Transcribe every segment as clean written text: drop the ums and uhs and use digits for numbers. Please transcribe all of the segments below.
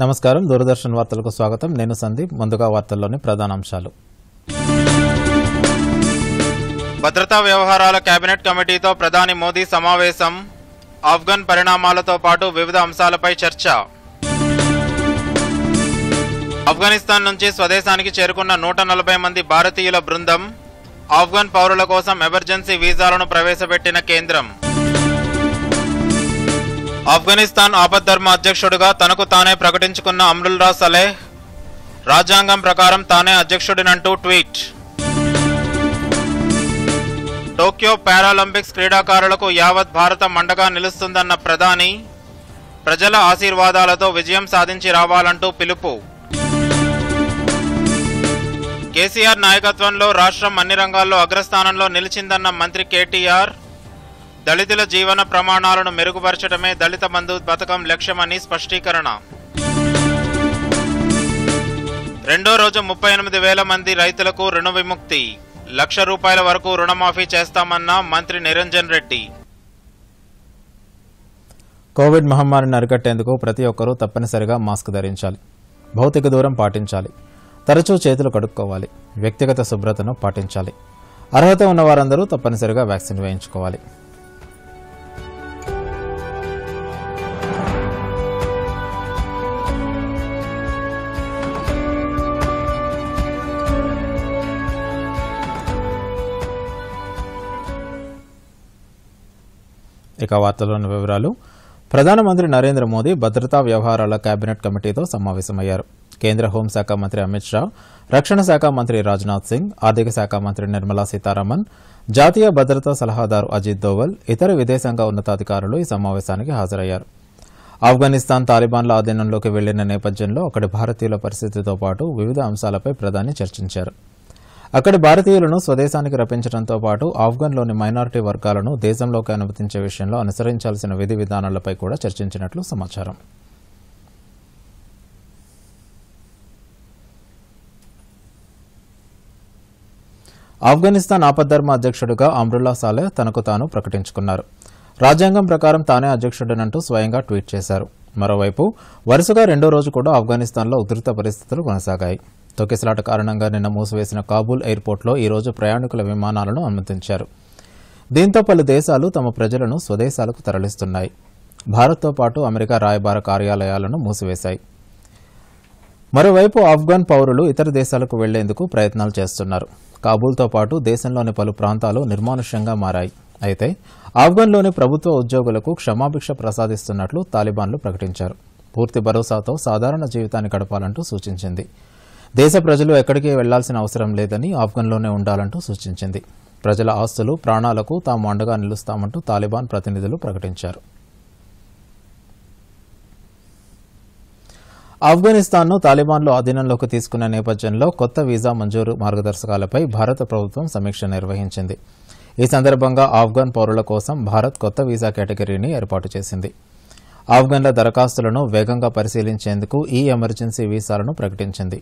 నమస్కారం దూరదర్శన్ వార్తలకు స్వాగతం నేను సందీప్ ముందుగా వార్తల్లోని ప్రధాన అంశాలు భద్రతా వ్యవహారాల కేబినెట్ కమిటీతో ప్రధాని మోదీ సమావేశం ఆఫ్ఘన్ పరిణామాలతో పాటు వివిధ అంశాలపై చర్చ ఆఫ్ఘనిస్తాన్ నుంచి స్వదేశానికి చేరుకున్న 140 మంది భారతీయుల బృందం ఆఫ్ఘన్ పౌరుల కోసం ఎమర్జెన్సీ వీసాలను ప్రవేశపెట్టిన కేంద్రం ఆఫ్ఘనిస్తాన్ ఆపద్ధర్మ అధ్యక్షుడిగా తనకు తానే ప్రకటించుకున్న అమ్రుల్లా సలేహ్ రాజ్యాంగం ప్రకారం తానే అధ్యక్షుడినంటూ ట్వీట్ టోక్యో పారాలింపిక్స్ క్రీడాకారులకు యావత్ భారతం అండగా నిలుస్తుందన్న ప్రధాని ప్రజల ఆశీర్వాదాలతో విజయం సాధించి రావాలంటూ పిలుపు కేసీఆర్ నాయకత్వంలో రాష్ట్రం అన్ని రంగాల్లో అగ్రస్థానంలో నిలిచిందన్న మంత్రి కేటీఆర్ దళితుల జీవన ప్రమాణాలను మెరుగుపరచడమే దళిత బంధు పథకం లక్ష్యమని స్పష్టీకరణ రెండో రోజు 38,000 మంది రైతులకు రుణ విముక్తి ₹1,00,000 వరకు రుణమాఫీ చేస్తామన్న మంత్రి నిరంజన్ రెడ్డి కోవిడ్ మహమ్మారిని అరికట్టేందుకు ప్రతి ఒక్కరూ తప్పనిసరిగా మాస్క్ ధరించాలి, భౌతిక దూరం పాటించాలి, తరచూ చేతులు కడుక్కోవాలి, వ్యక్తిగత శుభ్రతను పాటించాలి. అర్హత ఉన్న వారందరూ తప్పనిసరిగా వ్యాక్సిన్ వేయించుకోవాలి. ఇక వార్తల్లోని వివరాలు. ప్రధానమంత్రి నరేంద్ర మోదీ భద్రతా వ్యవహారాల కేబినెట్ కమిటీతో సమావేశమయ్యారు. కేంద్ర హోంశాఖ మంత్రి అమిత్ షా, రక్షణ శాఖ మంత్రి రాజ్నాథ్ సింగ్, ఆర్థిక శాఖ మంత్రి నిర్మలా సీతారామన్, జాతీయ భద్రతా సలహాదారు అజిత్ దోవల్, ఇతర విదేశాంగ ఉన్నతాధికారులు ఈ సమావేశానికి హాజరయ్యారు. ఆఫ్ఘనిస్తాన్ తాలిబాన్ల ఆధీనంలోకి వెళ్లిన నేపథ్యంలో అక్కడి భారతీయుల పరిస్థితితో పాటు వివిధ అంశాలపై ప్రధాని చర్చించారు. అక్కడి భారతీయులను స్వదేశానికి రప్పించడంతో పాటు ఆఫ్ఘన్లోని మైనారిటీ వర్గాలను దేశంలోకి అనుమతించే విషయంలో అనుసరించాల్సిన విధి విధానాలపై కూడా చర్చించినట్లు సమాచారం. ఆఫ్ఘనిస్తాన్ ఆపద్ధర్మ అధ్యక్షుడిగా అమ్రుల్లా సలేహ్ తనకు తాను ప్రకటించుకున్నారు. రాజ్యాంగం ప్రకారం తానే అధ్యక్షుడినంటూ స్వయంగా ట్వీట్ చేశారు. మరోవైపు వరుసగా రెండో రోజు కూడా ఆఫ్ఘనిస్తాన్లో ఉధృత పరిస్థితులు కొనసాగాయి. తొక్కిసలాట కారణంగా నిన్న మూసివేసిన కాబూల్ ఎయిర్పోర్టులో ఈ రోజు ప్రయాణికుల విమానాలను అనుమతించారు. దీంతో పలు దేశాలు తమ ప్రజలను స్వదేశాలకు తరలిస్తున్నాయి. భారత్తో పాటు అమెరికా రాయబార కార్యాలయాలను మూసివేశాయి. మరోవైపు ఆఫ్ఘన్ పౌరులు ఇతర దేశాలకు వెళ్లేందుకు ప్రయత్నాలు చేస్తున్నారు. కాబూల్తో పాటు దేశంలోని పలు ప్రాంతాలు నిర్మానుష్యంగా మారాయి. అయితే ఆఫ్ఘన్లోని ప్రభుత్వ ఉద్యోగులకు క్షమాభిక్ష ప్రసాదిస్తున్నట్లు తాలిబాన్లు ప్రకటించారు. పూర్తి భరోసాతో సాధారణ జీవితాన్ని గడపాలంటూ సూచించింది. దేశ ప్రజలు ఎక్కడికి వెళ్లాల్సిన అవసరం లేదని, ఆఫ్ఘన్లోనే ఉండాలంటూ సూచించింది. ప్రజల ఆస్తులు, ప్రాణాలకు తాము అండగా నిలుస్తామంటూ తాలిబాన్ ప్రతినిధులు ప్రకటించారు. ఆఫ్ఘనిస్తాన్ను తాలిబాన్లు ఆధీనంలోకి తీసుకున్న నేపథ్యంలో కొత్త వీసా మంజూరు మార్గదర్శకాలపై భారత ప్రభుత్వం సమీక్ష నిర్వహించింది. ఈ సందర్భంగా ఆఫ్ఘన్ పౌరుల కోసం భారత్ కొత్త వీసా కేటగిరీని ఏర్పాటు చేసింది. ఆఫ్ఘన్ల దరఖాస్తులను వేగంగా పరిశీలించేందుకు ఈ ఎమర్జెన్సీ వీసాలను ప్రకటించింది.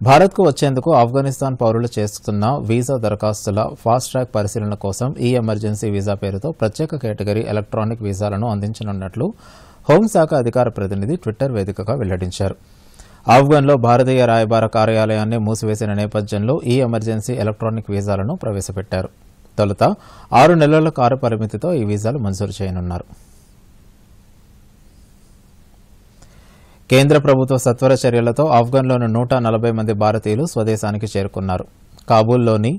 భారత్కు వచ్చేందుకు ఆఫ్ఘనిస్తాన్ పౌరులు చేస్తున్న వీసా దరఖాస్తుల ఫాస్ట్ ట్రాక్ పరిశీలన కోసం ఈ ఎమర్జెన్సీ వీసా పేరుతో ప్రత్యేక కేటగిరీ ఎలక్ట్రానిక్ వీసాలను అందించనున్నట్లు హోంశాఖ అధికార ప్రతినిధి ట్విట్టర్ వేదికగా వెల్లడించారు. ఆఫ్ఘన్లో భారతీయ రాయబార కార్యాలయాన్ని మూసివేసిన నేపథ్యంలో ఈ ఎమర్జెన్సీ ఎలక్ట్రానిక్ వీసాలను ప్రవేశపెట్టారు. తొలుత 6 నెలల కాల పరిమితితో ఈ వీసాలు మంజూరు చేయనున్నారు. కేంద్ర ప్రభుత్వ సత్వర చర్యలతో ఆఫ్ఘన్లోని 140 మంది భారతీయులు స్వదేశానికి చేరుకున్నారు. కాబూల్లోని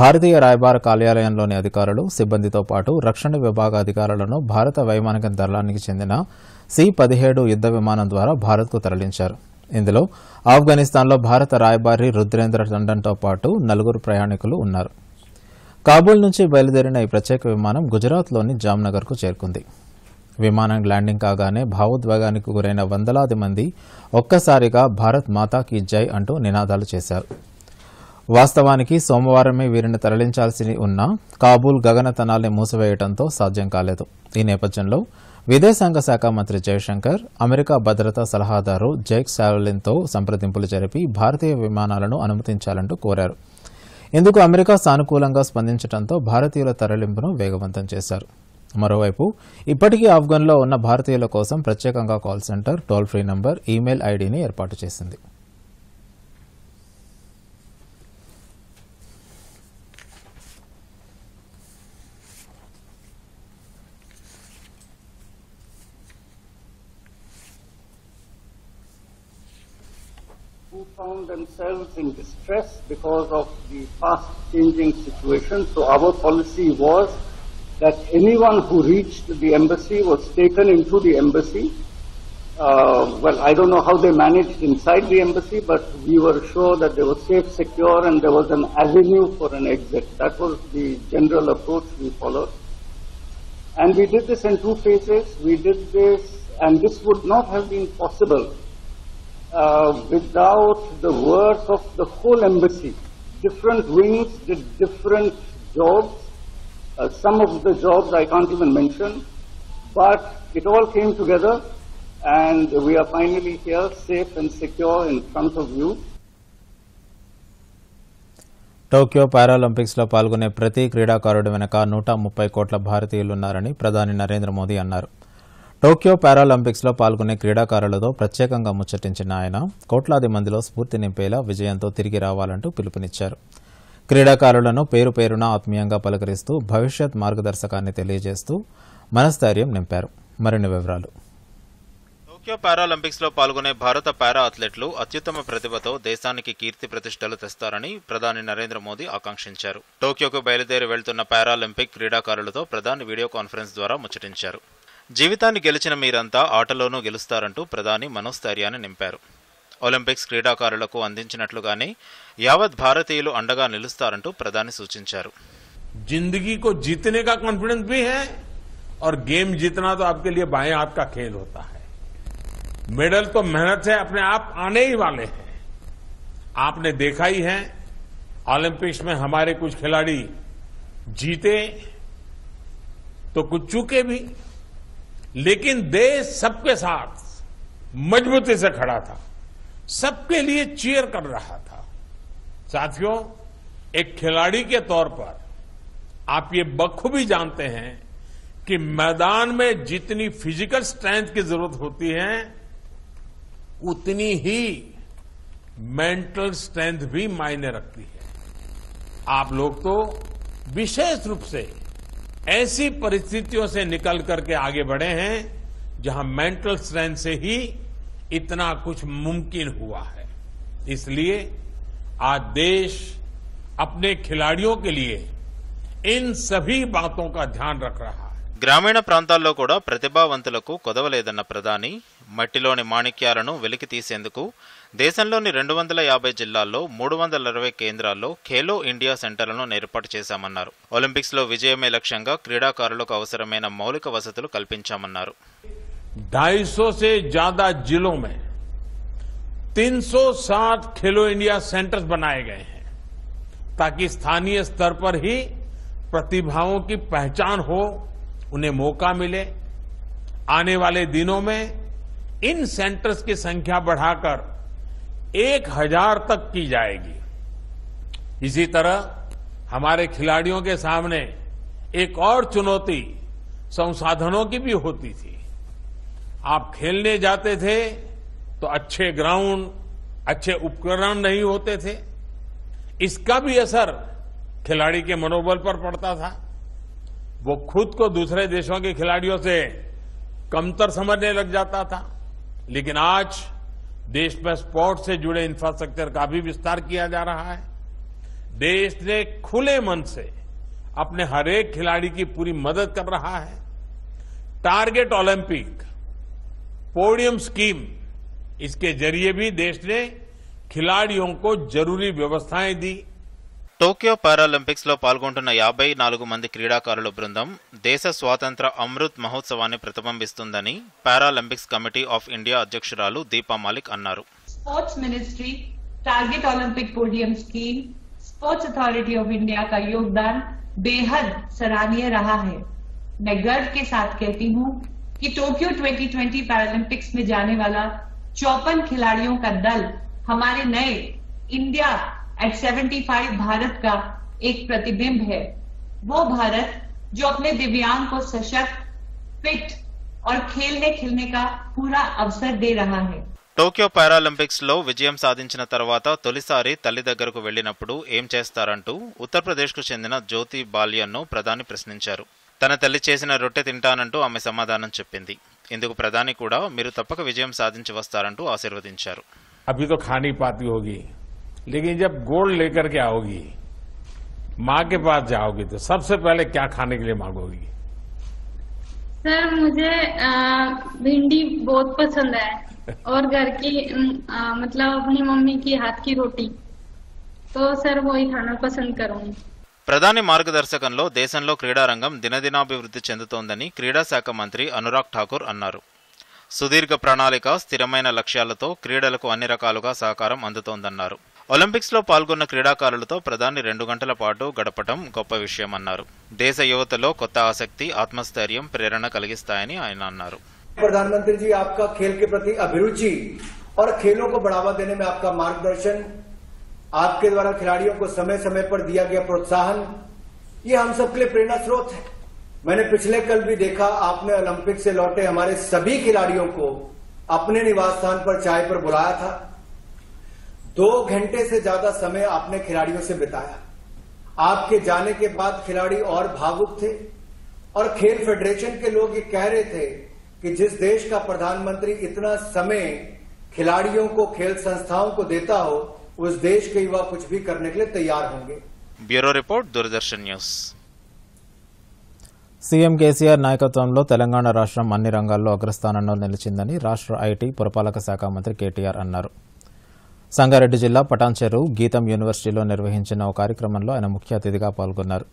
భారతీయ రాయబార కార్యాలయంలోని అధికారులు, సిబ్బందితో పాటు రక్షణ విభాగ అధికారులను భారత వైమానిక దళానికి చెందిన C-17 యుద్ద విమానం ద్వారా భారత్కు తరలించారు. ఇందులో ఆఫ్ఘనిస్తాన్లో భారత రాయబారి రుద్రేంద్ర టండన్తో పాటు 4 ప్రయాణికులు ఉన్నారు. కాబూల్ నుంచి బయలుదేరిన ఈ ప్రత్యేక విమానం గుజరాత్లోని జామ్నగర్కు చేరుకుంది. విమానం ల్యాండింగ్ కాగానే భావోద్వేగానికి గురైన వందలాది మంది ఒక్కసారిగా భారత్ మాతా కీ జై అంటూ నినాదాలు చేశారు. వాస్తవానికి సోమవారమే వీరిని తరలించాల్సి ఉన్న కాబూల్ గగనతనాల్ని మూసివేయడంతో సాధ్యం కాలేదు. ఈ నేపథ్యంలో విదేశాంగ శాఖ మంత్రి జయశంకర్ అమెరికా భద్రతా సలహాదారు జేక్ సావెలిన్తో సంప్రదింపులు జరిపి భారతీయ విమానాలను అనుమతించాలంటూ కోరారు. ఇందుకు అమెరికా సానుకూలంగా స్పందించడంతో భారతీయుల తరలింపును వేగవంతం చేశారు. మరోవైపు ఇప్పటికీ ఆఫ్ఘన్లో ఉన్న భారతీయుల కోసం ప్రత్యేకంగా call centre, toll free number, email ఐడీని ఏర్పాటు చేసింది. Who found themselves in distress because of the fast changing situation. So our policy was that anyone who reached the embassy was taken into the embassy. Well, I don't know how they managed inside the embassy, but we were sure that they were safe, secure, and there was an avenue for an exit. That was the general approach we followed. And we did this in 2 phases. We did this, and this would not have been possible without the work of the whole embassy. Different wings did different jobs. Some of the jobs I can't even mention, but it all came together, and we are finally here, safe and secure in front of you. Tokyo పారాలింపిక్స్లో పాల్గొనే ప్రతి క్రీడాకారుడి వెనుక 130 కోట్ల భారతీయులున్నారని ప్రధాని నరేంద్ర మోదీ అన్నారు. Tokyo పారాలింపిక్స్లో పాల్గొనే క్రీడాకారులతో ప్రత్యేకంగా ముచ్చటించిన ఆయన కోట్లాది మందిలో స్ఫూర్తి నింపేలా విజయంతో తిరిగి రావాలంటూ పిలుపునిచ్చారు. క్రీడాకారులను పేరు పేరున ఆత్మీయంగా పలకరిస్తూ భవిష్యత్ మార్గదర్శకాన్ని తెలియజేస్తూ మనస్థైర్యం నింపారు. మరిన్ని వివరాలు. టోక్యో పారాలింపిక్స్లో పాల్గొనే భారత పారా అథ్లెట్లు అత్యుత్తమ ప్రతిభతో దేశానికి కీర్తి ప్రతిష్టలు తెస్తారని ప్రధాని నరేంద్ర మోదీ ఆకాంక్షించారు. టోక్యోకు బయలుదేరి వెళ్తున్న పారాలింపిక్ క్రీడాకారులతో ప్రధాని వీడియో కాన్ఫరెన్స్ ద్వారా ముచ్చటించారు. జీవితాన్ని గెలిచిన మీరంతా ఆటలోనూ గెలుస్తారంటూ ప్రధాని మనోస్థైర్యాన్ని నింపారు. ఒలింపిక్స్ క్రీడాకారులకు అందించినట్లుగానే యావత్ భారతీయులు అండగా నిలుస్తారంటూ ప్రధాని సూచించారు. जिंदगी को जीतने का कॉन्फिडेंस भी है और गेम जीतना तो आपके लिए बाएं हाथ का खेल होता है. मेडल तो मेहनत से अपने आप आने ही वाले हैं. आपने देखा ही है ओलंपिक्स में हमारे कुछ खिलाड़ी जीते तो कुछ चूके भी, लेकिन देश सबके साथ मजबूती से खड़ा था, सबके लिए चीयर कर रहा था. साथियों, एक खिलाड़ी के तौर पर आप ये बखूबी जानते हैं कि मैदान में जितनी फिजिकल स्ट्रेंथ की जरूरत होती है उतनी ही मेंटल स्ट्रेंथ भी मायने रखती है. आप लोग तो विशेष रूप से ऐसी परिस्थितियों से निकल करके आगे बढ़े हैं जहां मेंटल स्ट्रेंथ से ही इतना कुछ मुमकिन हुआ है. इसलिए आज देश अपने खिलाड़ियों के लिए इन सभी बातों का ध्यान रख रहा है. గ్రామీణ ప్రాంతాల్లో కూడా ప్రతిభావంతులకు కొదవలేదన్న ప్రధాని మట్టిలోని మాణిక్యాలను వెలికి తీసేందుకు దేశంలోని 250 జిల్లాల్లో 320 కేంద్రాల్లో ఖేలో ఇండియా సెంటర్లను ఏర్పాటు చేశామన్నారు. ఒలింపిక్స్లో విజయమే లక్ష్యంగా క్రీడాకారులకు అవసరమైన మౌలిక వసతులు కల్పించామన్నారు. 250 से ज्यादा जिलों में 360 खेलो इंडिया सेंटर्स बनाए गए हैं ताकि स्थानीय स्तर पर ही प्रतिभाओं की पहचान हो, उन्हें मौका मिले. आने वाले दिनों में इन सेंटर्स की संख्या बढ़ाकर 1000 तक की जाएगी. इसी तरह हमारे खिलाड़ियों के सामने एक और चुनौती संसाधनों की भी होती थी. आप खेलने जाते थे तो अच्छे ग्राउंड, अच्छे उपकरण नहीं होते थे. इसका भी असर खिलाड़ी के मनोबल पर पड़ता था. वो खुद को दूसरे देशों के खिलाड़ियों से कमतर समझने लग जाता था. लेकिन आज देश में स्पोर्ट्स से जुड़े इंफ्रास्ट्रक्चर का भी विस्तार किया जा रहा है. देश ने खुले मन से अपने हर एक खिलाड़ी की पूरी मदद कर रहा है. टारगेट ओलंपिक, पोडियम स्कीम, इसके जरिए भी देश ने खिलाड़ियों को जरूरी व्यवस्थाएं दी. టోక్యో పారాలింపిక్స్లో పాల్గొంటున్న 54 మంది క్రీడాకారుల బృందం దేశ స్వాతంత్ర అమృత్ మహోత్సవాన్ని ప్రతిబింబిస్తుందని పారాలింపిక్స్ కమిటీ ఆఫ్ ఇండియా అధ్యక్షురాలు దీపా మాలిక్ అన్నారు. Sports ministry, target Olympic podium scheme, sports authority of India का योगदान बेहद सराहनीय रहा है. मैं गर्व के साथ कहती हूँ कि टोक्यो 2020 पैरालंपिक्स में जाने वाला 54 खिलाड़ियों का दल हमारे नए इंडिया at 75 भारत का एक प्रतिबिंब है. वो भारत जो अपने दिव्यांग को सशक्त, फिट और खेलने खिलने का पूरा अवसर दे रहा है। టోక్యో పారాలింపిక్స్ లో విజయం సాధించిన తర్వాత తొలిసారి తల్లి దగ్గరకు వెళ్లినప్పుడు ఏం చేస్తారంటూ ఉత్తరప్రదేశ్కు చెందిన జ్యోతి బాలియాను ప్రధాని ప్రశ్నించారు. తన తల్లి చేసిన రొట్టె తింటానంటూ ఆమె సమాధానం చెప్పింది. ఇందుకు ప్రధాని కూడా మీరు తప్పక విజయం సాధించి వస్తారంటూ ఆశీర్వదించారు. अभी तो खा नहीं पाती होगी, लेकिन जब गोल्ड लेकर के आओगी, माँ के पास जाओगी तो सबसे पहले क्या खाने के लिए मांगोगी? सर मुझे भिंडी बहुत पसंद है और घर की मतलब अपनी मम्मी की हाथ की रोटी, तो सर वही खाना पसंद करूंगी. ప్రధాని మార్గదర్శకంలో దేశంలో క్రీడారంగం దినదినాభివృద్ధి చెందుతోందని క్రీడా శాఖ మంత్రి అనురాగ్ ఠాకూర్ అన్నారు. సుదీర్ఘ ప్రణాళిక, స్థిరమైన లక్ష్యాలతో క్రీడలకు అన్ని రకాలుగా సహకారం అందుతోందన్నారు. ఒలింపిక్స్ లో పాల్గొన్న క్రీడాకారులతో ప్రధాని 2 గంటల పాటు గడపడం గొప్ప విషయమన్నారు. దేశ యువతలో కొత్త ఆసక్తి, ఆత్మస్థైర్యం, ప్రేరణ కలిగిస్తాయని ఆయన అన్నారు. प्रधानमंत्री जी, आपका खेल के प्रति अभिरुचि और खेलों को बढ़ावा देने में आपका मार्गदर्शन, आपके द्वारा खिलाड़ियों को समय समय पर दिया गया प्रोत्साहन, ये हम सबके लिए प्रेरणा स्रोत है. मैंने पिछले कल भी देखा, आपने ओलंपिक से लौटे हमारे सभी खिलाड़ियों को अपने निवास स्थान पर चाय पर बुलाया था. 2 घंटे से ज्यादा समय आपने खिलाड़ियों से बिताया. आपके जाने के बाद खिलाड़ी और भावुक थे और खेल फेडरेशन के लोग ये कह रहे थे कि जिस देश का प्रधानमंत्री इतना समय खिलाड़ियों को, खेल संस्थाओं को देता हो, उस देश के युवा कुछ भी करने के लिए तैयार होंगे. Bureau report, Doordarshan news. CM KCR నాయకత్వంలో తెలంగాణ రాష్ట్రం అన్ని రంగాల్లో అగ్రస్థానంలో నిలిచిందని రాష్ట్ర ఐటీ పురపాలక శాఖ మంత్రి కేటీఆర్ అన్నారు. సంగారెడ్డి జిల్లా పటాన్చెరు గీతం యూనివర్సిటీలో నిర్వహించిన ఓ కార్యక్రమంలో ఆయన ముఖ్య అతిథిగా పాల్గొన్నారు.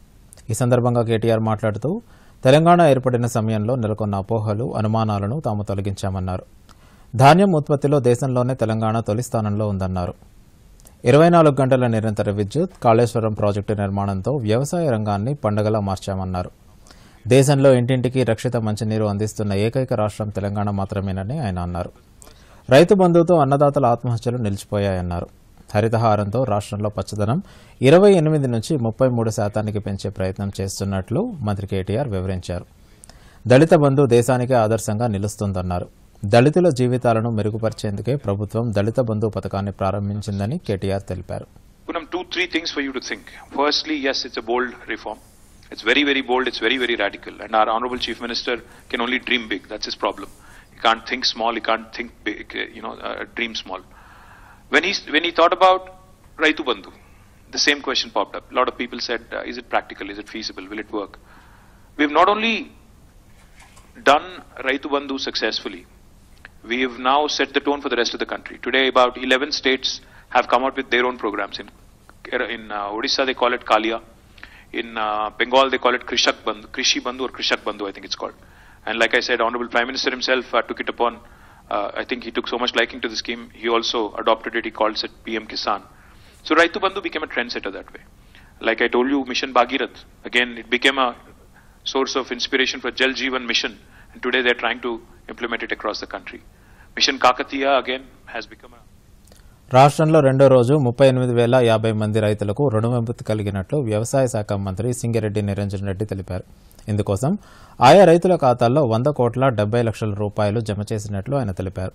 ఈ సందర్భంగా కేటీఆర్ మాట్లాడుతూ తెలంగాణ ఏర్పడిన సమయంలో నెలకొన్న అపోహలు, అనుమానాలను తాము తొలగించామన్నారు. ధాన్యం ఉత్పత్తిలో దేశంలోనే తెలంగాణ తొలి స్థానంలో ఉందన్నారు. 24 గంటల నిరంతర విద్యుత్, కాళేశ్వరం ప్రాజెక్టు నిర్మాణంతో వ్యవసాయ రంగాన్ని పండగలా మార్చామన్నారు. దేశంలో ఇంటింటికి రక్షిత మంచినీరు అందిస్తున్న ఏకైక రాష్ట్రం తెలంగాణ మాత్రమేనని ఆయన అన్నారు. రైతు బంధువుతో అన్నదాతల ఆత్మహత్యలు నిలిచిపోయాయన్నారు. హరితహారంతో రాష్ట్రంలో పచ్చదనం 28 నుంచి 33% పెంచే ప్రయత్నం చేస్తున్నట్లు మంత్రి కేటీఆర్ వివరించారు. దళిత బంధు దేశానికే ఆదర్శంగా నిలుస్తుందన్నారు. దళితుల జీవితాలను మెరుగుపరిచేందుకే ప్రభుత్వం దళిత బంధు పథకాన్ని ప్రారంభించిందని కేటీఆర్ తెలిపారు. 2-3 things for you to think. Firstly, yes, it's a bold reform. It's very, very bold. It's very, very radical. And our Honorable Chief Minister can only dream big. That's his problem. He can't think small. He can't think big. Dream small. When he thought about Raitu Bandhu, the same question popped up. A lot of people said, is it practical? Is it feasible? Will it work? We've not only done Raitu Bandhu successfully, we have now set the tone for the rest of the country. Today, about 11 states have come out with their own programs. In Odisha, they call it Kalia. In Bengal, they call it Krishi Bandhu or Krishak Bandhu, I think it's called. And like I said, Honorable Prime Minister himself took it upon. I think he took so much liking to the scheme, he also adopted it. He calls it PM Kisan. So Raitu Bandhu became a trendsetter that way. Like I told you, Mission Bhagirath, again, it became a source of inspiration for Jal Jeevan Mission. And today they're trying to implement it across the country. Mission Kakatiya, again, has become a... రాష్ట్రంలో రెండో రోజు 38,050 మంది రైతులకు రుణ విముక్తి కలిగినట్లు వ్యవసాయ శాఖ మంత్రి సింగిరెడ్డి నిరంజన్ రెడ్డి తెలిపారు. ఇందుకోసం ఆయా రైతుల ఖాతాల్లో 100,70,00,000 రూపాయలు జమ చేసినట్లు ఆయన తెలిపారు.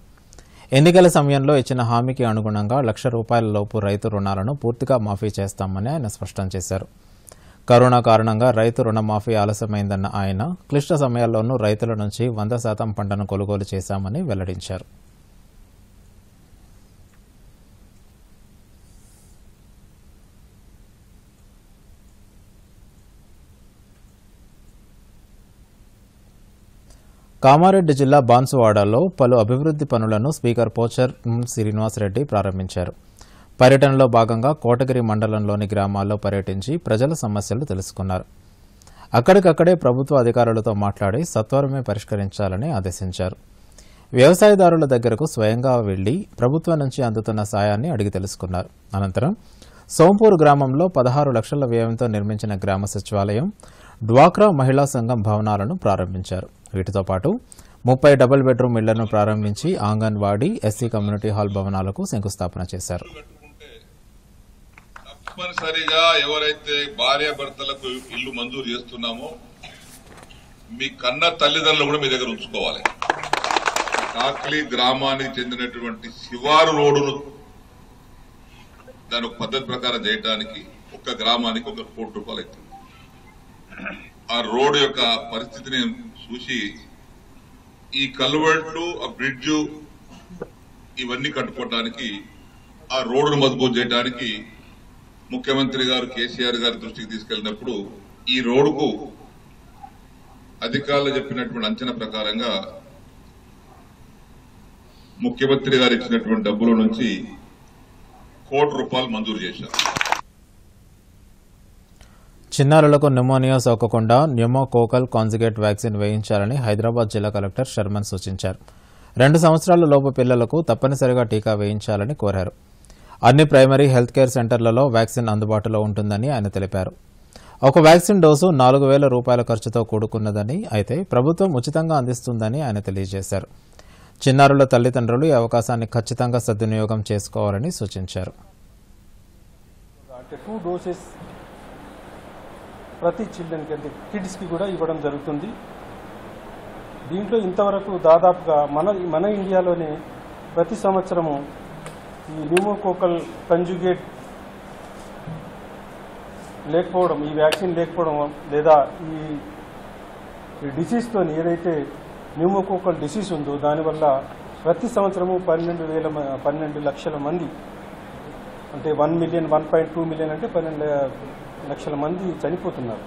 ఎన్నికల సమయంలో ఇచ్చిన హామీకి అనుగుణంగా ₹1,00,000 లోపు రైతు రుణాలను పూర్తిగా మాఫీ చేస్తామని ఆయన స్పష్టం చేశారు. కరోనా కారణంగా రైతు రుణమాఫీ ఆలస్యమైందన్న ఆయన క్లిష్ట సమయాల్లోనూ రైతుల నుంచి 100% పంటను కొనుగోలు చేశామని వెల్లడించారు. కామారెడ్డి జిల్లా బాన్సువాడలో పలు అభివృద్ది పనులను స్పీకర్ పోచారం శ్రీనివాసరెడ్డి ప్రారంభించారు. పర్యటనలో భాగంగా కోటగిరి మండలంలోని గ్రామాల్లో పర్యటించి ప్రజల సమస్యలు తెలుసుకున్నారు. అక్కడికక్కడే ప్రభుత్వ అధికారులతో మాట్లాడి సత్వరమే పరిష్కరించాలని ఆదేశించారు. వ్యవసాయదారుల దగ్గరకు స్వయంగా వెళ్లి ప్రభుత్వం నుంచి అందుతున్న సాయాన్ని అడిగి తెలుసుకున్నారు. అనంతరం సోంపూర్ గ్రామంలో 16 లక్షల వ్యయంతో నిర్మించిన గ్రామ సచివాలయం, డ్వాక్రా మహిళా సంఘం భవనాలను ప్రారంభించారు. వీటితో పాటు 30 డబుల్ బెడ్రూమ్ ఇళ్లను ప్రారంభించి ఆంగన్వాడీ, ఎస్సీ కమ్యూనిటీ హాల్ భవనాలకు శంకుస్థాపన చేశారు. తప్పనిసరిగా ఎవరైతే భార్యాభర్తలకు ఇల్లు మంజూరు చేస్తున్నామో మీ కన్న తల్లిదండ్రులు కూడా మీ దగ్గర ఉంచుకోవాలి. కాక్లీ గ్రామానికి చెందినటువంటి శివారు రోడ్డును దాని ఒక పద్ధతి ప్రకారం చేయడానికి ఒక్క గ్రామానికి ఒక ₹1 కోటి అవుతుంది. ఆ రోడ్డు యొక్క పరిస్థితిని చూసి ఈ కల్వర్ట్లు, ఆ బ్రిడ్జ్ ఇవన్నీ కట్టుకోవడానికి, ఆ రోడ్డును మజబూత్ చేయడానికి ముఖ్యమంత్రి గారు కేసీఆర్ గారి దృష్టికి తీసుకెళ్లినప్పుడు ఈ రోడ్డుకు అధికారులు చెప్పినటువంటి అంచనా ప్రకారంగా ముఖ్యమంత్రి గారు ఇచ్చినటువంటి డబ్బుల నుంచి ₹1 కోటి మంజూరు చేశారు. చిన్నారులకు న్యూమోనియా సోకకుండా న్యూమోకోకల్ కాంజుగేట్ వ్యాక్సిన్ వేయించాలని హైదరాబాద్ జిల్లా కలెక్టర్ శర్మన్ సూచించారు. 2 సంవత్సరాల లోపు పిల్లలకు తప్పనిసరిగా టీకా వేయించాలని కోరారు. అన్ని ప్రైమరీ హెల్త్ కేర్ సెంటర్లలో వ్యాక్సిన్ అందుబాటులో ఉంటుందని ఆయన తెలిపారు. ఒక వ్యాక్సిన్ డోసు ₹4,000 ఖర్చుతో కూడుకున్నదని, అయితే ప్రభుత్వం ఉచితంగా అందిస్తుందని ఆయన తెలియజేశారు. చిన్నారుల తల్లిదండ్రులు ఈ అవకాశాన్ని ఖచ్చితంగా సద్వినియోగం చేసుకోవాలని సూచించారు. ప్రతి చిల్డ్రన్కి అంటే కిడ్స్కి కూడా ఇవ్వడం జరుగుతుంది. దీంట్లో ఇంతవరకు దాదాపుగా మన ఇండియాలోనే ప్రతి సంవత్సరము ఈ న్యూమోకోకల్ కంజుగేట్ లేకపోవడం, ఈ వ్యాక్సిన్ లేకపోవడం లేదా ఈ డిసీజ్తో ఏదైతే న్యూమోకోకల్ డిసీజ్ ఉందో దానివల్ల ప్రతి సంవత్సరము 12 లక్షల మంది, అంటే 1 మిలియన్ 1.2 మిలియన్ అంటే 12 లక్షల మంది చనిపోతున్నారు.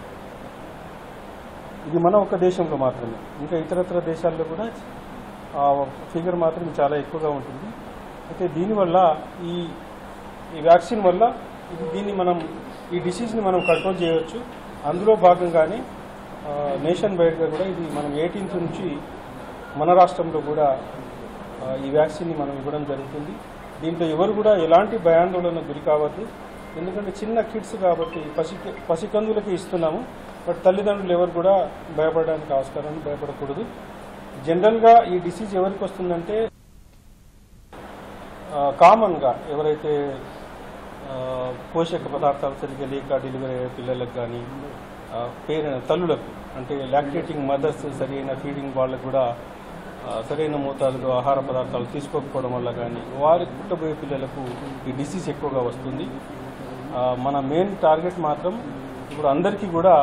ఇది మన ఒక దేశంలో మాత్రమే, ఇంకా ఇతరత్ర దేశాల్లో కూడా ఆ ఫిగర్ మాత్రం చాలా ఎక్కువగా ఉంటుంది. అయితే దీనివల్ల ఈ వ్యాక్సిన్ వల్ల ఈ డిసీజ్ని మనం కంట్రోల్ చేయవచ్చు. అందులో భాగంగానే నేషన్ వైడ్గా కూడా ఇది మనం 18th నుంచి మన రాష్ట్రంలో కూడా ఈ వ్యాక్సిన్ని మనం ఇవ్వడం జరుగుతుంది. దీంట్లో ఎవరు కూడా ఎలాంటి భయాందోళనకు గురి కావద్దు. ఎందుకంటే చిన్న కిడ్స్ కాబట్టి పసికందులకి ఇస్తున్నాము. బట్ తల్లిదండ్రులు ఎవరు కూడా భయపడడానికి ఆస్కారం, భయపడకూడదు. జనరల్గా ఈ డిసీజ్ ఎవరికి వస్తుందంటే కామన్గా ఎవరైతే పోషక పదార్థాలు సరిగ్గా లేక డెలివరీ అయ్యే పిల్లలకు కానీ తల్లులకు అంటే లాక్టేటింగ్ మదర్స్ సరైన ఫీడింగ్ వాళ్ళకు కూడా సరైన మోతాదులో ఆహార పదార్థాలు తీసుకోకపోవడం వల్ల కానీ వారికి పుట్టబోయే పిల్లలకు ఈ డిసీజ్ ఎక్కువగా వస్తుంది. మన మెయిన్ టార్గెట్ మాత్రం ఇప్పుడు అందరికీ కూడా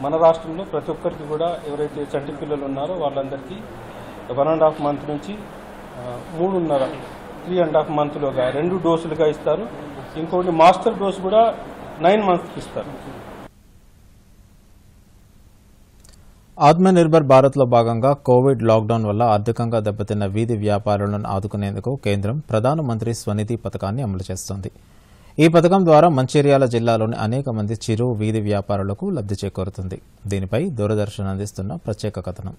మన రాష్ట్రంలో ప్రతి ఒక్కరికి కూడా ఎవరైతే చంటి పిల్లలు ఉన్నారో వాళ్ళందరికీ 1.5 మంత్ నుంచి 3.5 మంత్లోగా 2 డోసులుగా ఇస్తారు. ఇంకోటి మాస్టర్ డోస్ కూడా 9 మంత్స్కి ఇస్తారు. ఆత్మనిర్భర్ భారత్లో భాగంగా కోవిడ్ లాక్డౌన్ వల్ల ఆర్థికంగా దెబ్బతిన్న వీధి వ్యాపారులను ఆదుకునేందుకు కేంద్రం ప్రధానమంత్రి స్వనిధి పథకాన్ని అమలు చేస్తోంది. ఈ పథకం ద్వారా మంచిర్యాల జిల్లాలోని అనేక మంది చిరు వీధి వ్యాపారులకు లబ్ధి చేకూరుతుంది. దీనిపై దూరదర్శన్ అందిస్తున్న ప్రత్యేక కథనం.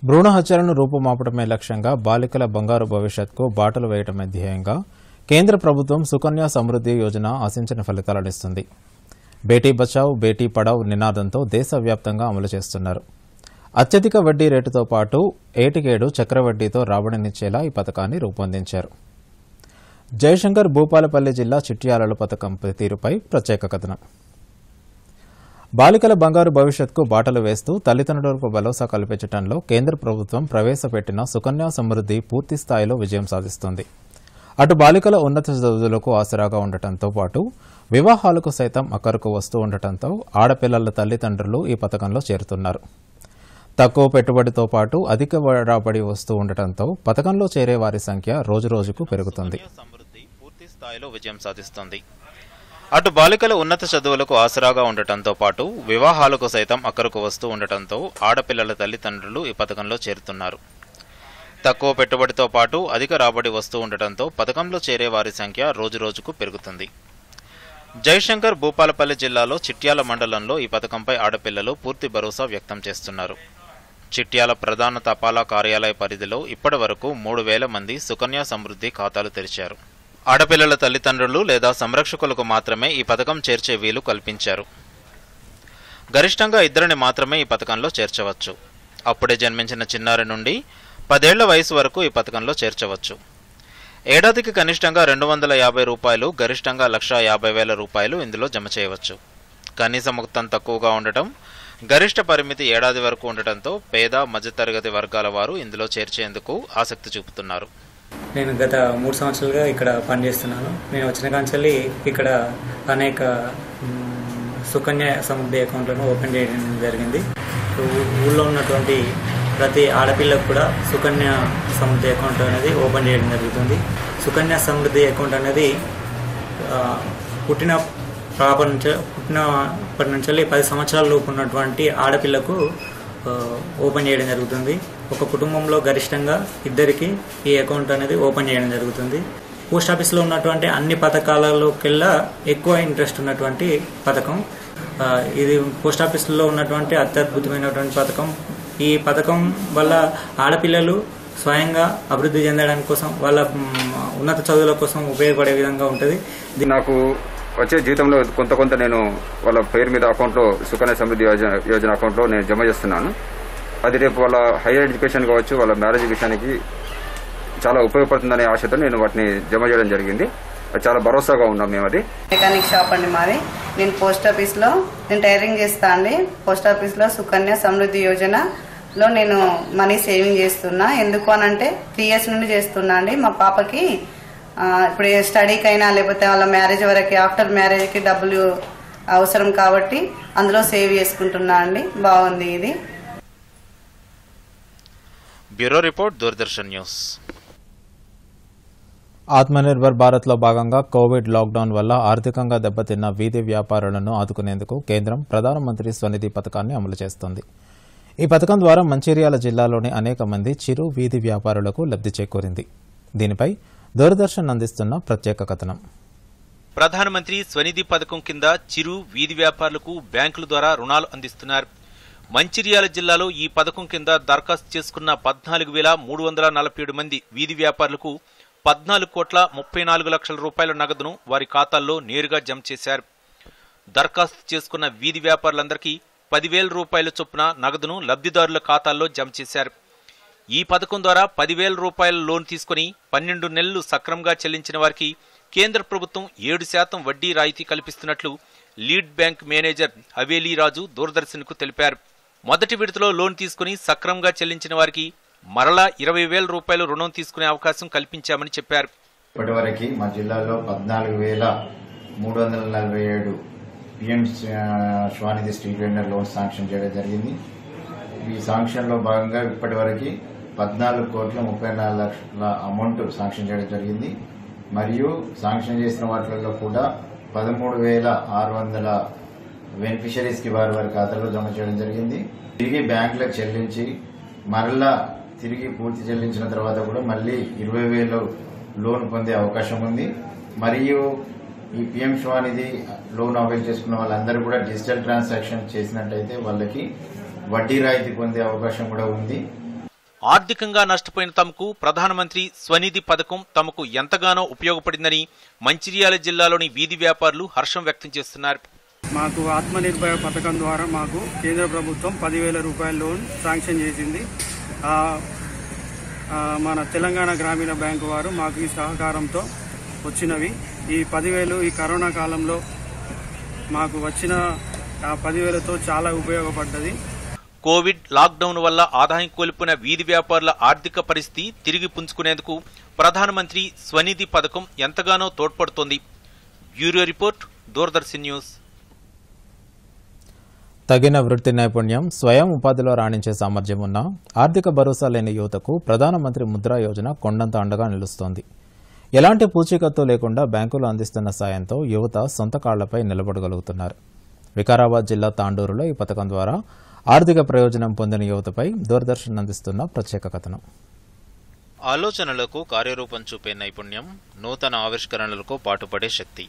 భ్రూణ హత్యలను రూపుమాపడమే లక్ష్యంగా బాలికల బంగారు భవిష్యత్కు బాటలు వేయడమే ధ్యేయంగా కేంద్ర ప్రభుత్వం సుకన్య సమృద్ధి యోజన ఆశించిన ఫలితాలనిస్తుంది. బేటీ బచావ్ బేటీ పడావ్ నినాదంతో దేశవ్యాప్తంగా అమలు చేస్తున్నారు. అత్యధిక వడ్డీ రేటుతో పాటు ఏటికేడు చక్రవడ్డీతో రాబడినిచ్చేలా ఈ పథకాన్ని రూపొందించారు. జయశంకర్ భూపాలపల్లి జిల్లా చిట్యాలలో పథకం తీరుపై ప్రత్యేక కథనం. బాలికల బంగారు భవిష్యత్కు బాటలు వేస్తూ తల్లిదండ్రులకు భరోసా కల్పించడంలో కేంద్ర ప్రభుత్వం ప్రవేశపెట్టిన సుకన్య సమృద్ధి పూర్తి స్థాయిలో విజయం సాధిస్తోంది. అటు బాలికల ఉన్నత చదువులకు ఆసరాగా ఉండటంతో పాటు వివాహాలకు సైతం అక్కరకు వస్తూ ఉండటంతో ఆడపిల్లల తల్లిదండ్రులు ఈ పథకంలో చేరుతున్నారు. తక్కువ పెట్టుబడితో పాటు అధిక రాబడి వస్తూ ఉండటంతో పథకంలో చేరే వారి సంఖ్య రోజురోజుకు పెరుగుతుంది. పూర్తి స్థాయిలో విజయం సాధిస్తోంది. అటు బాలికల ఉన్నత చదువులకు ఆసరాగా ఉండటంతో పాటు వివాహాలకు సైతం అక్కరకు వస్తూ ఉండటంతో ఆడపిల్లల తల్లిదండ్రులు ఈ పథకంలో చేరుతున్నారు. తక్కువ పెట్టుబడితో పాటు అధిక రాబడి వస్తూ ఉండటంతో పథకంలో చేరే వారి సంఖ్య రోజురోజుకు పెరుగుతుంది. జయశంకర్ భూపాలపల్లి జిల్లాలో చిట్యాల మండలంలో ఈ పథకంపై ఆడపిల్లలు పూర్తి భరోసా వ్యక్తం చేస్తున్నారు. చిట్యాల ప్రధాన తపాలా కార్యాలయ పరిధిలో ఇప్పటి వరకు 3,000 మంది సుకన్య సమృద్ధి ఖాతాలు తెరిచారు. ఆడపిల్లల తల్లిదండ్రులు లేదా సంరక్షకులకు మాత్రమే ఈ పథకం చేర్చే వీలు కల్పించారు. గరిష్టంగా 2 మాత్రమే ఈ పథకంలో చేర్చవచ్చు. అప్పుడే జన్మించిన చిన్నారి నుండి 10 ఏళ్ల వయసు వరకు ఈ పథకంలో చేర్చవచ్చు. ఏడాదికి కనిష్టంగా 250 రూపాయలు, గరిష్టంగా 1,50,000 రూపాయలు ఇందులో జమ చేయవచ్చు. కనీస మొత్తం తక్కువగా ఉండటం, గరిష్ట పరిమితి ఏడాది వరకు ఉండటంతో పేద మధ్యతరగతి వర్గాల వారు ఇందులో చేర్చేందుకు ఆసక్తి చూపుతున్నారు. నేను గత 3 సంవత్సరాలుగా ఇక్కడ పనిచేస్తున్నాను. నేను వచ్చిన కాంచెల్లి ఇక్కడ అనేక సుకన్య సమృద్ధి అకౌంట్లను ఓపెన్ చేయడం జరిగింది. ఊళ్ళో ఉన్నటువంటి ప్రతి ఆడపిల్లకు కూడా సుకన్య సమృద్ధి అకౌంట్ అనేది ఓపెన్ చేయడం జరుగుతుంది. సుకన్య సమృద్ధి అకౌంట్ అనేది పుట్టినప్పటి నుంచి 10 సంవత్సరాల లోపు ఉన్నటువంటి ఆడపిల్లకు ఓపెన్ చేయడం జరుగుతుంది. ఒక కుటుంబంలో గరిష్టంగా 2కి ఈ అకౌంట్ అనేది ఓపెన్ చేయడం జరుగుతుంది. పోస్ట్ ఆఫీస్లో ఉన్నటువంటి అన్ని పథకాలలోకెల్లా ఎక్కువ ఇంట్రెస్ట్ ఉన్నటువంటి పథకం ఇది. పోస్ట్ ఆఫీసులో ఉన్నటువంటి అత్యద్భుతమైనటువంటి పథకం. ఈ పథకం వల్ల ఆడపిల్లలు స్వయంగా అభివృద్ధి చెందడానికి కోసం, వాళ్ళ ఉన్నత చదువుల కోసం ఉపయోగపడే విధంగా ఉంటుంది. నాకు వచ్చే జీతంలో కొంత నేను వాళ్ళ పేరు మీద అకౌంట్లో సుకన్య సమృద్ధి యోజన అకౌంట్లో నేను జమ చేస్తున్నాను. అది రేపు వాళ్ళ హైయర్ ఎడ్యుకేషన్ కావచ్చు, వాళ్ళ మ్యారేజ్ విషయానికి చాలా ఉపయోగపడుతుందనే ఆశతో నేను వాటిని జమ చేయడం జరిగింది. చాలా భరోసాగా ఉన్నాం మేము. అది మెకానిక్ షాప్ అండి మాది. నేను పోస్ట్ ఆఫీస్లో టైలరింగ్ చేస్తా అండి. పోస్ట్ ఆఫీస్లో సుకన్య సమృద్ధి యోజనలో నేను మనీ సేవింగ్ చేస్తున్నా. ఎందుకు అనంటే 3 years నుండి చేస్తున్నా అండి. మా పాపకి ఇప్పుడు స్టడీకి అయినా లేకపోతే వాళ్ళ మ్యారేజ్ వరకు, ఆఫ్టర్ మ్యారేజ్కి డబ్బులు అవసరం కాబట్టి అందులో సేవ్ చేసుకుంటున్నా అండి. బాగుంది ఇది. Bureau report, Doordarshan news. Atmanirbhar భారత్లో భాగంగా కోవిడ్ లాక్డౌన్ వల్ల ఆర్థికంగా దెబ్బతిన్న వీధి వ్యాపారులను ఆదుకునేందుకు కేంద్రం ప్రధానమంత్రి స్వనిధి పథకాన్ని అమలు చేస్తోంది. ఈ పథకం ద్వారా మంచిర్యాల జిల్లాలోని అనేక మంది చిరు వీధి వ్యాపారులకు లబ్ధి చేకూరింది. దీనిపై దూరదర్శన్ అందిస్తున్న ప్రత్యేక కథనం. ప్రధానమంత్రి స్వనిధి పథకం కింద చిరు వీధి వ్యాపారులకు బ్యాంకుల ద్వారా రుణాలు అందిస్తున్నారు. మంచిర్యాల జిల్లాలో ఈ పథకం కింద దరఖాస్తు చేసుకున్న 14,347 మంది వీధి వ్యాపారులకు 14,34,00,000 రూపాయల నగదును వారి ఖాతాల్లో నేరుగా జమ చేశారు. దరఖాస్తు చేసుకున్న వీధి వ్యాపారులందరికీ 10,000 రూపాయల చొప్పున నగదును లబ్ధిదారుల ఖాతాల్లో జమ చేశారు. ఈ పథకం ద్వారా 10,000 రూపాయల లోన్ తీసుకుని 12 నెలలు సక్రమంగా చెల్లించిన వారికి కేంద్ర ప్రభుత్వం 7% వడ్డీ రాయితీ కల్పిస్తున్నట్లు లీడ్ బ్యాంక్ మేనేజర్ హవేలీ రాజు దూరదర్శన్కు తెలిపారు. మొదటి విడతలో లోన్ తీసుకుని సక్రమంగా చెల్లించిన వారికి మరలా 20,000 రూపాయలు రుణం తీసుకునే అవకాశం కల్పించామని చెప్పారు. ఇప్పటివరకు మా జిల్లాలో 14,347 PM Svanidhi street vendor loan sanction చేయడం జరిగింది. ఈ శాంక్షన్ లో భాగంగా ఇప్పటివరకు 14,34,00,000 అమౌంట్ శాంక్షన్ చేయడం జరిగింది. మరియు శాంక్షన్ చేసిన వాటిల్లో కూడా 13,600 బెనిఫిషరీస్ కి వారి ఖాతాలో జమ చేయడం జరిగింది. తిరిగి బ్యాంకులకు చెల్లించి మరలా తిరిగి పూర్తి చెల్లించిన తర్వాత కూడా మళ్లీ 20,000 లోన్ పొందే అవకాశం ఉంది. మరియు ఈ పిఎం స్వనిధి లోన్ అవైల్ చేసుకున్న వాళ్ళందరూ కూడా డిజిటల్ ట్రాన్సాక్షన్ చేసినట్టయితే వాళ్ళకి వడ్డీ రాయితీ పొందే అవకాశం కూడా ఉంది. ఆర్థికంగా నష్టపోయిన తమకు ప్రధానమంత్రి స్వనిధి పథకం తమకు ఎంతగానో ఉపయోగపడిందని మంచిర్యాల జిల్లాలోని వీధి వ్యాపారులు హర్షం వ్యక్తం చేస్తున్నారు. మాకు ఆత్మనిర్భర్ పథకం ద్వారా మాకు కేంద్ర ప్రభుత్వం 10,000 రూపాయల లోన్ శాంక్షన్ చేసింది. మన తెలంగాణ గ్రామీణ బ్యాంకు వారు మాకు ఈ సహకారంతో వచ్చినవి. ఈ 10,000 ఈ కరోనా కాలంలో మాకు వచ్చిన 10,000తో చాలా ఉపయోగపడ్డది. కోవిడ్ లాక్డౌన్ వల్ల ఆదాయం కోల్పోయిన వీధి వ్యాపారుల ఆర్థిక పరిస్థితి తిరిగి పుంజుకునేందుకు ప్రధానమంత్రి స్వనిధి పథకం ఎంతగానో తోడ్పడుతోంది. Bureau report, Doordarshan news. తగిన వృత్తి నైపుణ్యం, స్వయం ఉపాధిలో రాణించే సామర్థ్యం ఉన్న ఆర్థిక భరోసా లేని యువతకు ప్రధానమంత్రి ముద్రా యోజన కొండంత అండగా నిలుస్తోంది. ఎలాంటి పూచీకత్తు లేకుండా బ్యాంకులు అందిస్తున్న సాయంతో యువత సొంత కాళ్లపై నిలబడగలుగుతున్నారు. వికారాబాద్ జిల్లా తాండూరులో ఈ పథకం ద్వారా ఆర్థిక ప్రయోజనం పొందిన యువతపై దూరదర్శన్ అందిస్తున్న ప్రత్యేక కథనం. ఆలోచనలకు కార్యరూపం చూపే నైపుణ్యం, నూతన ఆవిష్కరణలకు పాటుపడే శక్తి,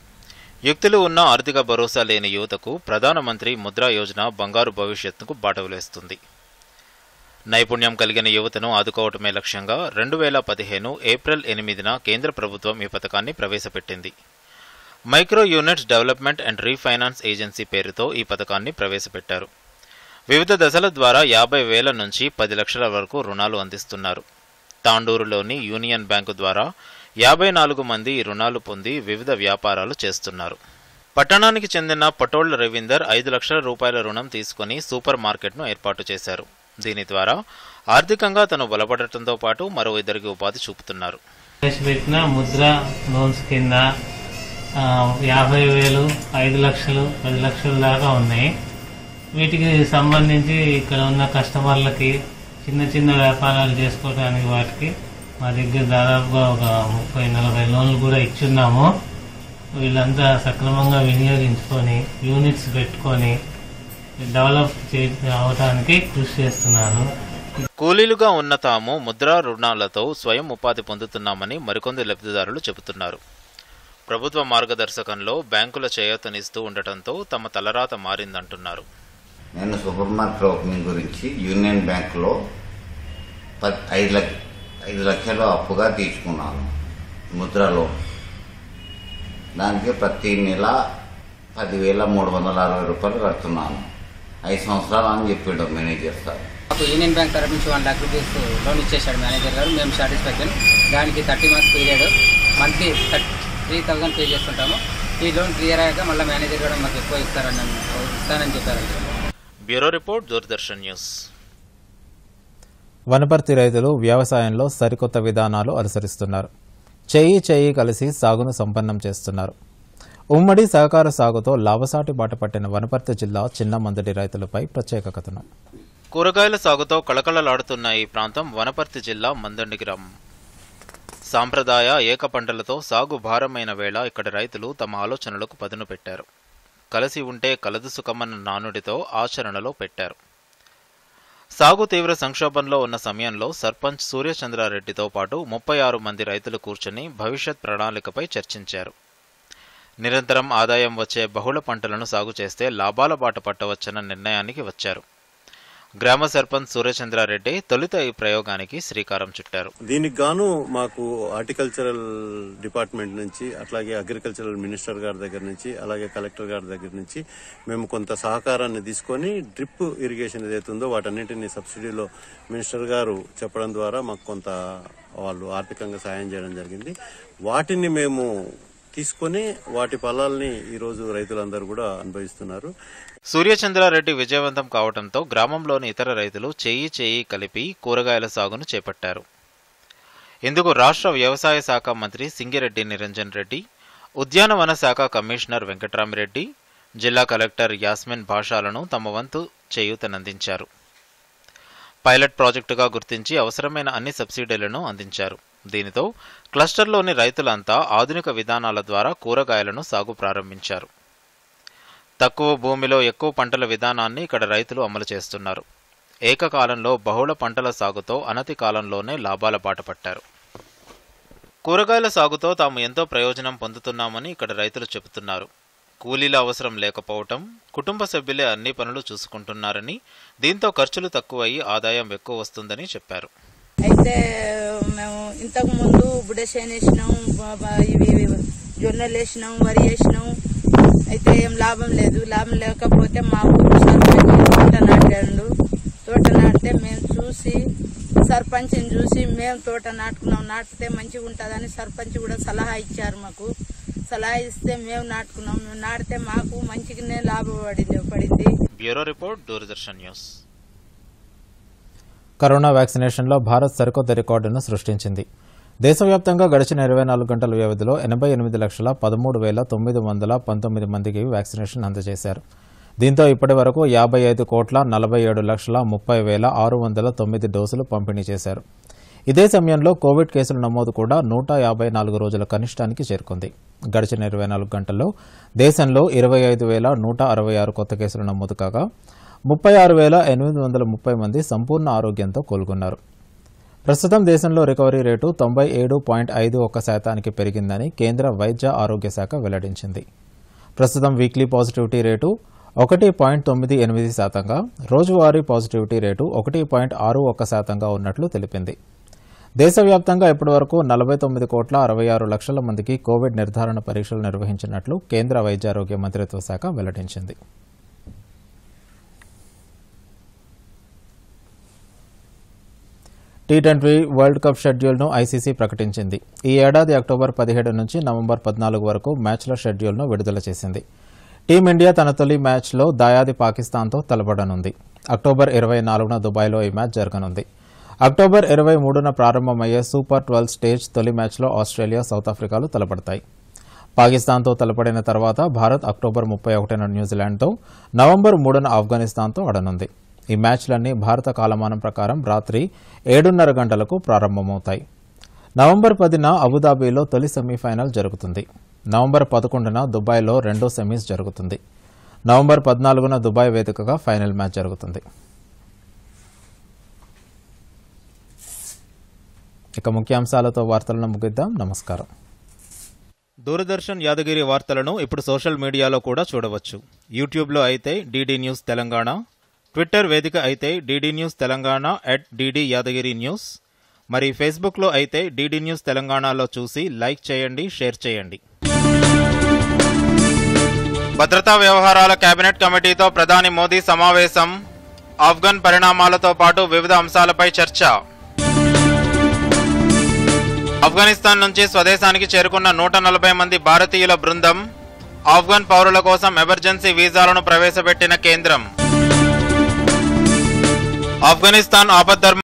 యుక్తులు ఉన్న ఆర్థిక భరోసా లేని యువతకు ప్రధానమంత్రి ముద్రా యోజన బంగారు భవిష్యత్తుకు బాటవేస్తుంది. నైపుణ్యం కలిగిన యువతను ఆదుకోవటమే లక్ష్యంగా 2015 ఏప్రిల్ 8న కేంద్ర ప్రభుత్వం ఈ పథకాన్ని ప్రవేశపెట్టింది. Micro units development and refinance agency పేరుతో ఈ పథకాన్ని ప్రవేశపెట్టారు. వివిధ దశల ద్వారా 50,000 నుంచి 10 లక్షల వరకు రుణాలు అందిస్తున్నారు. తాండూరులోని యూనియన్ బ్యాంకు ద్వారా 54 మంది ఈ రుణాలు పొంది వివిధ వ్యాపారాలు చేస్తున్నారు. పట్టణానికి చెందిన పటోళ్ల రవీందర్ 5 లక్షల రూపాయల రుణం తీసుకుని సూపర్ మార్కెట్ను ఏర్పాటు చేశారు. దీని ద్వారా ఆర్థికంగా తను బలపడటంతో పాటు మరో 2 ఉపాధి చూపుతున్నారు. పెట్టిన ముద్రా లోన్స్ కింద 50,000, 5 లక్షలు, 10 లక్షల దాకా ఉన్నాయి. వీటికి సంబంధించి ఇక్కడ ఉన్న కస్టమర్లకి చిన్న చిన్న వ్యాపారాలు చేసుకోవడానికి వాటికి మా దగ్గర దాదాపుగా ఒక 30-40 లోన్లు కూడా ఇచ్చున్నాము. వీళ్ళంతా సక్రమంగా వినియోగించుకొని యూనిట్స్ పెట్టుకొని డెవలప్ అవడానికి కృషి చేస్తున్నారు. కూలీలుగా ఉన్న తాము ముద్రా రుణాలతో స్వయం ఉపాధి పొందుతున్నామని మరికొందరు లబ్ధిదారులు చెబుతున్నారు. ప్రభుత్వ మార్గదర్శకంలో బ్యాంకుల చేయూతనిస్తూ ఉండటంతో తమ తలరాత మారిందంటున్నారు. నేను సూపర్ మార్కెట్ ఓపెనింగ్ గురించి యూనియన్ బ్యాంకులో 5 లక్షలు అప్పుగా తీసుకున్నాను ముద్రలో. దానికి ప్రతి నెల 10,360 రూపాయలు కడుతున్నాను. 5 సంవత్సరాలు అని చెప్పాడు మేనేజర్ సార్. మాకు యూనియన్ బ్యాంక్ తరఫు నుంచి 1 లక్ష రూపీస్ లోన్ ఇచ్చేసాడు మేనేజర్ గారు. మేము సాటిస్ఫాక్షన్. దానికి 30 మంత్స్ పీరియడ్ మంత్లీ 3,000 పే చేస్తుంటాము. ఈ లోన్ క్లియర్ అయ్యాక మళ్ళీ మేనేజర్ కూడా మాకు ఎక్కువ ఇస్తానని చెప్పారు. Bureau report, Doordarshan news. Wanaparthy రైతులు వ్యవసాయంలో సరికొత్త విధానాలు అనుసరిస్తున్నారు. చేయి కలిసి సాగును సంపన్నం చేస్తున్నారు. ఉమ్మడి సహకార సాగుతో లాభసాటి బాట పట్టిన వనపర్తి జిల్లా చిన్నమందడి రైతులపై ప్రత్యేక కథనం. కూరగాయల సాగుతో కళకళలాడుతున్న ఈ ప్రాంతం వనపర్తి జిల్లా మందండి గ్రామం. సాంప్రదాయ ఏక పంటలతో సాగు భారమైన వేళ ఇక్కడ రైతులు తమ ఆలోచనలకు పదును పెట్టారు. కలిసి ఉంటే కలదు సుఖమన్న నానుడితో ఆచరణలో పెట్టారు. సాగు తీవ్ర సంక్షోభంలో ఉన్న సమయంలో సర్పంచ్ సూర్యచంద్రారెడ్డితో పాటు 36 మంది రైతులు కూర్చుని భవిష్యత్ ప్రణాళికపై చర్చించారు. నిరంతరం ఆదాయం వచ్చే బహుళ పంటలను సాగు చేస్తే లాభాల బాట పట్టవచ్చన్న నిర్ణయానికి వచ్చారు. గ్రామ సర్పంచ్ సూర్యచంద్రారెడ్డి తొలుత ఈ ప్రయోగానికి శ్రీకారం చుట్టారు. దీనికి గాను మాకు హార్టికల్చరల్ డిపార్ట్మెంట్ నుంచి, అట్లాగే అగ్రికల్చరల్ మినిస్టర్ గారి దగ్గర నుంచి, అలాగే కలెక్టర్ గారి దగ్గర నుంచి మేము కొంత సహకారాన్ని తీసుకొని డ్రిప్ ఇరిగేషన్ ఏదైతుందో వాటన్నింటినీ సబ్సిడీలో మినిస్టర్ గారు చెప్పడం ద్వారా మాకు కొంత వాళ్ళు ఆర్థికంగా సాయం చేయడం జరిగింది. వాటిని మేము తీసుకొని వాటి ఫలాల్ని ఈరోజు రైతులందరూ కూడా అనుభవిస్తున్నారు. సూర్యచంద్రారెడ్డి విజయవంతం కావడంతో గ్రామంలోని ఇతర రైతులు చేయి కలిపి కూరగాయల సాగును చేపట్టారు. ఇందుకు రాష్ట్ర వ్యవసాయ శాఖ మంత్రి సింగిరెడ్డి నిరంజన్ రెడ్డి, ఉద్యానవన శాఖ కమిషనర్ వెంకట్రామిరెడ్డి, జిల్లా కలెక్టర్ యాస్మిన్ భాషాలను తమ వంతు చేయూతనందించారు. పైలట్ ప్రాజెక్టుగా గుర్తించి అవసరమైన అన్ని సబ్సిడీలను అందించారు. దీనితో క్లస్టర్లోని రైతులంతా ఆధునిక విధానాల ద్వారా కూరగాయలను సాగు ప్రారంభించారు. తక్కువ భూమిలో ఎక్కువ పంటల విధానాన్ని ఇక్కడ రైతులు అమలు చేస్తున్నారు. ఏకకాలంలో బహుళ పంటల సాగుతో అనతి కాలంలోనే లాభాల బాట పట్టారు. కూరగాయల సాగుతో తాము ఎంతో ప్రయోజనం పొందుతున్నామని ఇక్కడ రైతులు చెబుతున్నారు. కూలీల అవసరం లేకపోవటం, కుటుంబ సభ్యులే అన్ని పనులు చూసుకుంటున్నారని, దీంతో ఖర్చులు తక్కువయ్యి ఆదాయం ఎక్కువ వస్తుందని చెప్పారు. అయితే మేము ఇంతకు ముందు బుడసేను వేసినాం, ఇవి జొన్నలు వేసినాం, వరి వేసినాం. అయితే ఏం లాభం లేదు. లాభం లేకపోతే మా ఊరు సర్పంచ్ తోట నాటాడు. తోట నాటితే మేము చూసి సర్పంచ్ని చూసి మేము తోట నాటుకున్నాం. నాటితే మంచిగా ఉంటుందని సర్పంచ్ కూడా సలహా ఇచ్చారు మాకు. సలహా ఇస్తే మేము నాటుకున్నాం. మేము నాటితే మాకు మంచిగానే లాభం పడింది. Bureau report, Doordarshan news. Corona వ్యాక్సినేషన్లో భారత్ సరికొత్త రికార్డును సృష్టించింది. దేశవ్యాప్తంగా గడిచిన 24 గంటల వ్యవధిలో 88,13,919 మందికి వ్యాక్సినేషన్ అందజేశారు. దీంతో ఇప్పటి వరకు 55,47,30,609 డోసులు పంపిణీ చేశారు. ఇదే సమయంలో కోవిడ్ కేసుల నమోదు కూడా 154 రోజుల కనిష్టానికి చేరుకుంది. గడిచిన 24 గంటల్లో దేశంలో 25,166 కొత్త కేసులు నమోదు కాగా 36,830 మంది సంపూర్ణ ఆరోగ్యంతో కోలుకున్నారు. ప్రస్తుతం దేశంలో రికవరీ రేటు 97.51% పెరిగిందని కేంద్ర వైద్య ఆరోగ్య శాఖ వెల్లడించింది. ప్రస్తుతం వీక్లీ పాజిటివిటీ రేటు 1.98%గా, రోజువారీ పాజిటివిటీ రేటు 1.61%గా ఉన్నట్లు తెలిపింది. దేశవ్యాప్తంగా ఇప్పటివరకు 49,66,00,000 మందికి కోవిడ్ నిర్ధారణ పరీక్షలు నిర్వహించినట్లు కేంద్ర వైద్యారోగ్య మంత్రిత్వ శాఖ వెల్లడించింది. టీ20 వరల్డ్ కప్ షెడ్యూల్ను ఐసీసీ ప్రకటించింది. ఈ ఏడాది అక్టోబర్ 17 నుంచి నవంబర్ 14 వరకు మ్యాచ్ల షెడ్యూల్ను విడుదల చేసింది. టీమిండియా తన తొలి మ్యాచ్లో దాయాది పాకిస్తాన్తో తలపడనుంది. అక్టోబర్ 24న దుబాయ్లో ఈ మ్యాచ్ జరగనుంది. అక్టోబర్ 23న ప్రారంభమయ్యే సూపర్ 12 స్టేజ్ తొలి మ్యాచ్లో ఆస్ట్రేలియా, సౌత్ ఆఫ్రికాలు తలపడతాయి. పాకిస్తాన్తో తలపడిన తర్వాత భారత్ అక్టోబర్ 31న న్యూజిలాండ్తో, నవంబర్ 3న ఆఫ్ఘనిస్తాన్తో ఆడనుంది. ఈ మ్యాచ్లన్నీ భారత కాలమానం ప్రకారం రాత్రి 7:30 గంటలకు ప్రారంభమవుతాయి. నవంబర్ 10న అబుదాబిలో తొలి సెమీఫైనల్ జరుగుతుంది. నవంబర్ 11న దుబాయ్లో రెండో సెమీస్ జరుగుతుంది. నవంబర్ 14న దుబాయ్ వేదికగా ఫైనల్ మ్యాచ్ జరుగుతుంది. ఇక ముఖ్యాంశాలతో వార్తలను ముగిద్దాం. నమస్కారం. దూరదర్శన్ యాదగిరి వార్తలను ఇప్పుడు సోషల్ మీడియాలో కూడా చూడవచ్చు. యూట్యూబ్లో అయితే డీడీ న్యూస్ తెలంగాణ, ట్విట్టర్ వేదిక అయితే DD news Telangana @DD Yadagiri news, మరి ఫేస్బుక్లో అయితే డీడీ న్యూస్ తెలంగాణలో చూసి లైక్ చేయండి, షేర్ చేయండి. భద్రతా వ్యవహారాల కేబినెట్ కమిటీతో ప్రధాని మోదీ సమావేశం. ఆఫ్ఘన్ పరిణామాలతో పాటు వివిధ అంశాలపై చర్చ. ఆఫ్ఘనిస్తాన్ నుంచి స్వదేశానికి చేరుకున్న 140 మంది భారతీయుల బృందం. ఆఫ్ఘన్ పౌరుల కోసం ఎమర్జెన్సీ వీసాలను ప్రవేశపెట్టిన కేంద్రం. ఆఫ్ఘనిస్తాన్ ఆపద్ధర్మ